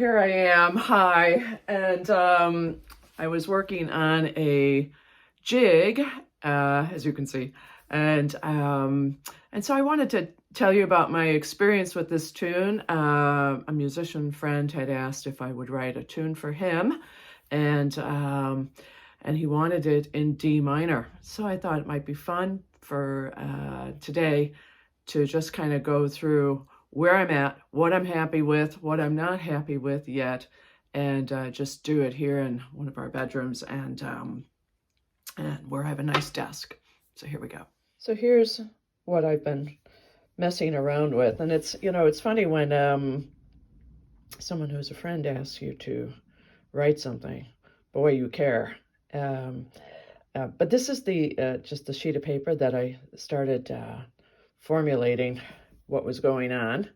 here I am. Hi. And I was working on a jig, as you can see. And so I wanted to tell you about my experience with this tune. A musician friend had asked if I would write a tune for him, and he wanted it in D minor. So I thought it might be fun for today to just kind of go through where I'm at, what I'm happy with, what I'm not happy with yet, and just do it here in one of our bedrooms and where I have a nice desk. So here we go. So here's what I've been messing around with, and it's funny when someone who's a friend asks you to write something. Boy, you care. But this is just the sheet of paper that I started formulating what was going on,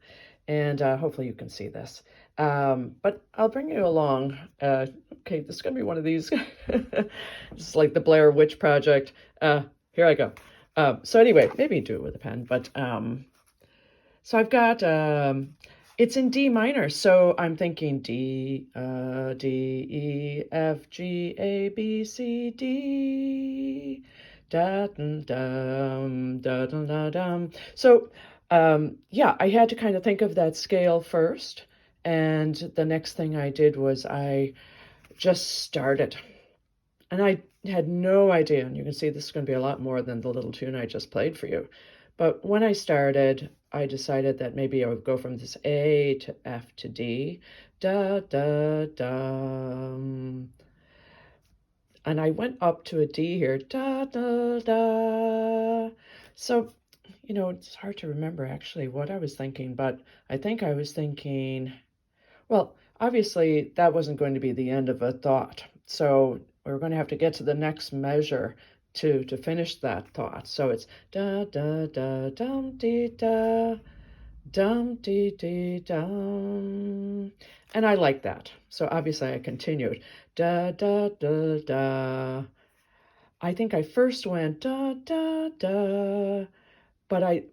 and hopefully you can see this. But I'll bring you along. Okay, this is going to be one of these. It's like the Blair Witch Project. Here I go. So anyway, maybe do it with a pen, but so I've got, it's in D minor, so I'm thinking D, E, F, G, A, B, C, D, da, dum, dum, da, dum, da, dum. So, yeah, I had to kind of think of that scale first, and the next thing I did was I just started. And I had no idea, and you can see this is going to be a lot more than the little tune I just played for you. But when I started, I decided that maybe I would go from this A to F to D, da, da, da. And I went up to a D here, da, da, da. So, it's hard to remember actually what I was thinking, but I think I was thinking, well, obviously that wasn't going to be the end of a thought. So we're going to have to get to the next measure to finish that thought. So it's da da da dum dee da dum dee dee dum. And I like that. So obviously I continued da da da da. I think I first went da da da, but I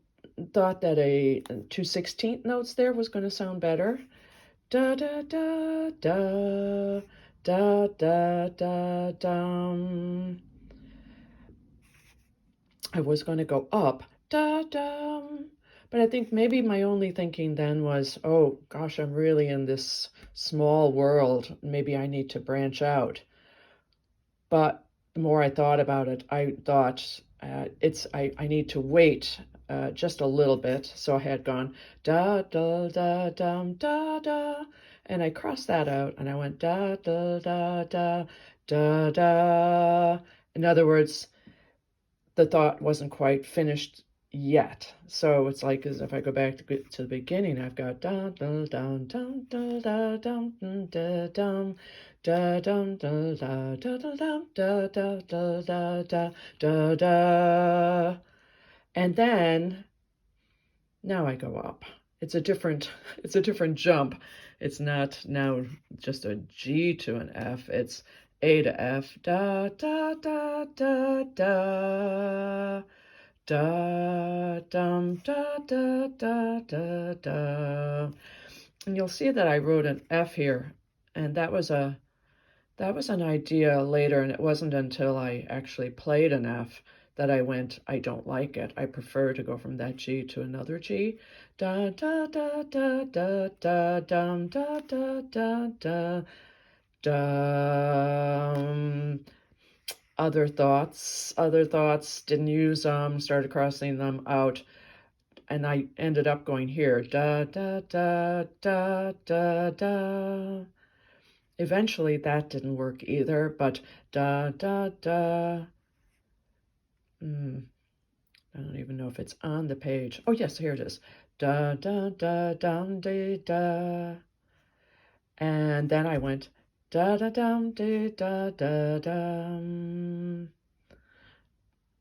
thought that a 2/16 notes there was going to sound better. Da da da da da da da dum. I was going to go up, da dum, but I think maybe my only thinking then was, oh gosh, I'm really in this small world. Maybe I need to branch out. But the more I thought about it, I thought I need to wait just a little bit. So I had gone da da da dum da da, and I crossed that out, and I went da da da da da da. In other words, the thought wasn't quite finished yet. So it's like as if I go back to the beginning, I've got da da da da da da dum da dum da dum da da da da da da da da da da, and then now I go up. It's a different jump. It's not now just a G to an F. It's A to F, da da da da da da dum da da da da da. And you'll see that I wrote an F here, and that was an idea later, and it wasn't until I actually played an F that I went, I don't like it. I prefer to go from that G to another G. Da da da da da da dum da da da da da. Other thoughts, didn't use them, started crossing them out, and I ended up going here, da da da da da da. Eventually that didn't work either, but da da da. I don't even know if it's on the page. Oh yes, here it is. Da da da dum dee da. And then I went da da dum dee da da dum.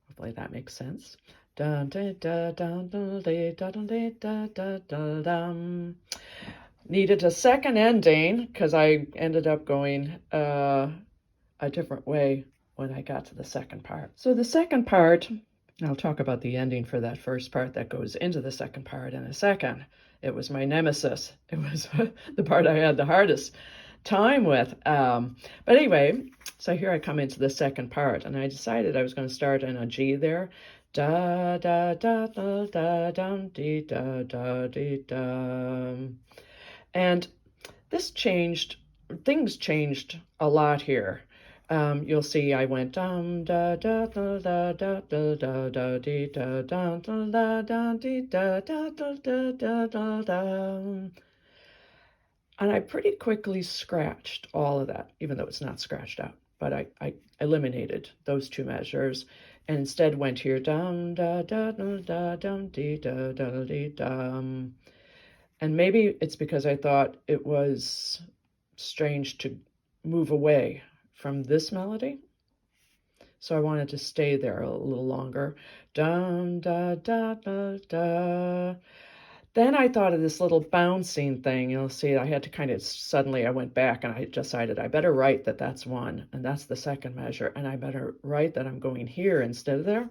Hopefully that makes sense. Dun dun dun dun dun dun dun dun dun dun. Needed a second ending because I ended up going a different way when I got to the second part. So the second part, I'll talk about the ending for that first part that goes into the second part in a second. It was my nemesis. It was the part I had the hardest time with. But anyway, so here I come into the second part, and I decided I was going to start in a G there. Da da da da da dum dee da da dee dum. And this changed, things changed a lot here. You'll see I went dum da da da da da da da da dee da da da da dee da da da da da da da. And I pretty quickly scratched all of that, even though it's not scratched out. But I eliminated those two measures and instead went here dum da da da da dum dee da da dee dum. And maybe it's because I thought it was strange to move away from this melody. So I wanted to stay there a little longer. Dum da da da da. Then I thought of this little bouncing thing. You'll see I had to kind of suddenly, I went back and I decided I better write that that's one and that's the second measure. And I better write that I'm going here instead of there.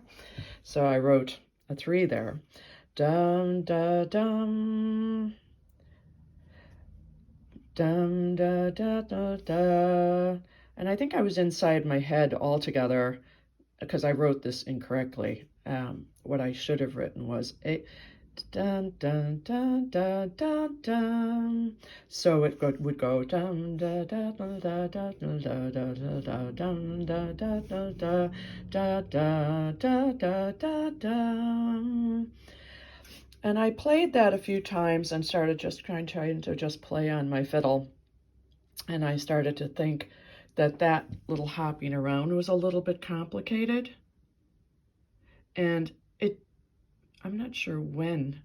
So I wrote a 3 there. Dum da dum. Dum da da da da. And I think I was inside my head altogether because I wrote this incorrectly. What I should have written was a dun dun dun dun dun dun. So it would go dum da da da da da da da da da dum da da da da da da da da da da. And I played that a few times and started just trying to just play on my fiddle. And I started to think that little hopping around was a little bit complicated. And I'm not sure when,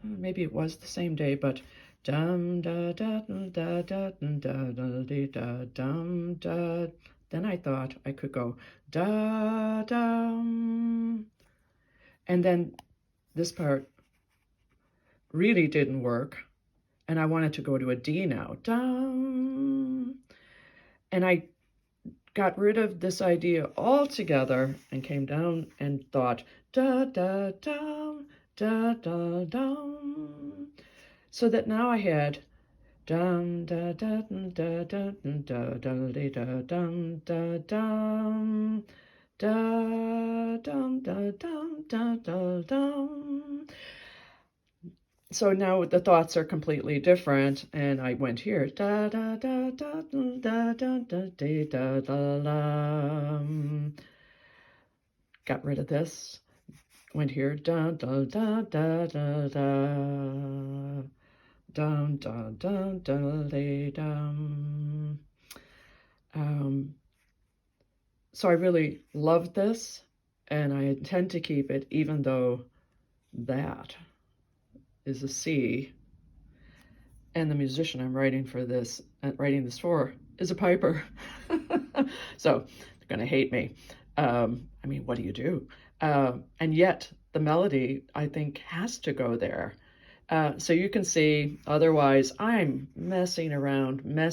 maybe it was the same day, but dum da da da da da da da da dum da. Then I thought I could go da dum. And then this part really didn't work. And I wanted to go to a D now. Dum. And I got rid of this idea altogether and came down and thought da da dum da da dum, so that now I had dum da da da da da da da dum da dum da dum da dum da da dum. So now the thoughts are completely different, and I went here da da da da da da da da da da. Got rid of this. Went here da da da da da da. Dum dum dum dum dum. So I really loved this, and I intend to keep it, even though that is a C, and the musician I'm writing this for is a piper. So they're gonna hate me. I mean, what do you do? And yet the melody, I think, has to go there. So you can see, otherwise I'm messing around. I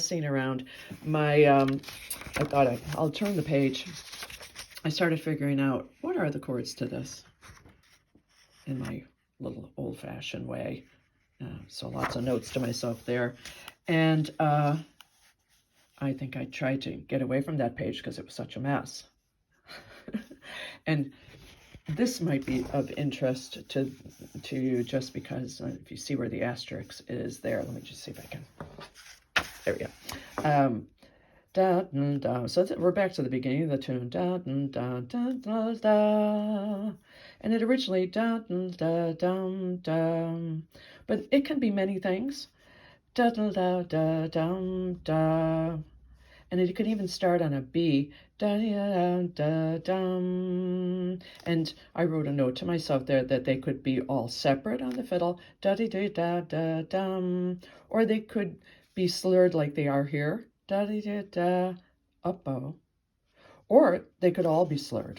thought I'll turn the page. I started figuring out, what are the chords to this in my little old-fashioned way. So lots of notes to myself there. And I think I tried to get away from that page because it was such a mess. And this might be of interest to you just because if you see where the asterisk is there, let me just see if I can. There we go. Da, da, da. So we're back to the beginning of the tune. Da, da, da, da, da. And it originally da, da, da, da. But it can be many things. Da, da, da, da, da, da. And it could even start on a B. Da, da, da, da. And I wrote a note to myself there that they could be all separate on the fiddle. Da, da, da, da, da, da. Or they could be slurred like they are here. Da da da da, up bow, or they could all be slurred.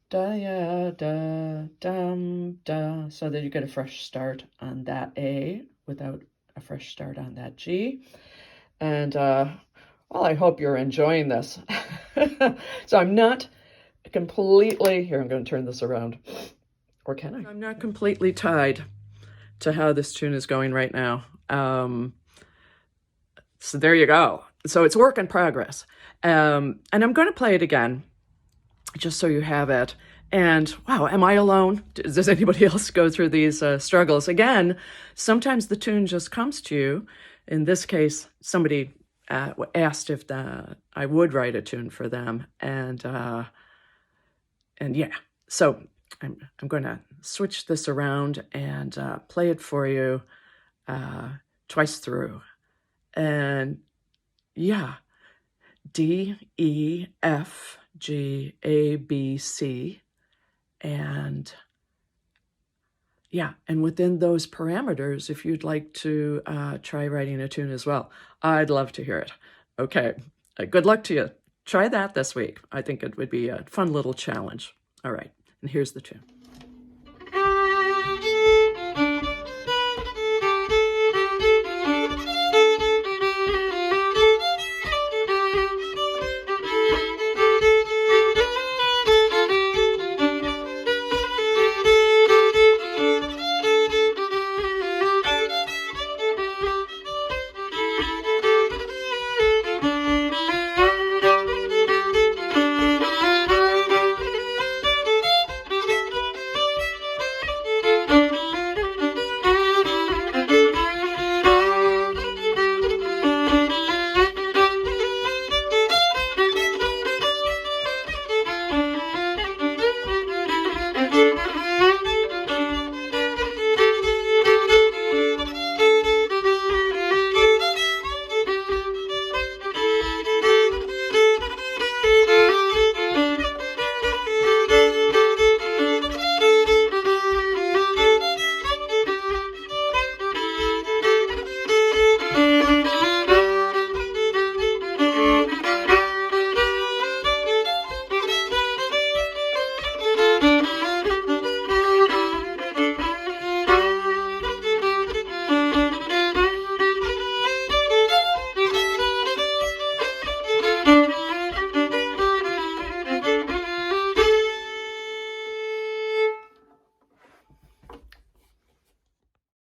Da ya da dum da, so that you get a fresh start on that A without a fresh start on that G. And well, I hope you're enjoying this. So I'm not completely here. I'm going to turn this around, or can I? I'm not completely tied to how this tune is going right now. So there you go. So it's work in progress. And I'm going to play it again, just so you have it. And wow, am I alone? Does anybody else go through these struggles? Again, sometimes the tune just comes to you. In this case, somebody asked if I would write a tune for them. And yeah, so I'm going to switch this around and play it for you twice through. And yeah, D, E, F, G, A, B, C. And yeah, and within those parameters, if you'd like to try writing a tune as well, I'd love to hear it. Okay, good luck to you. Try that this week. I think it would be a fun little challenge. All right, and here's the tune.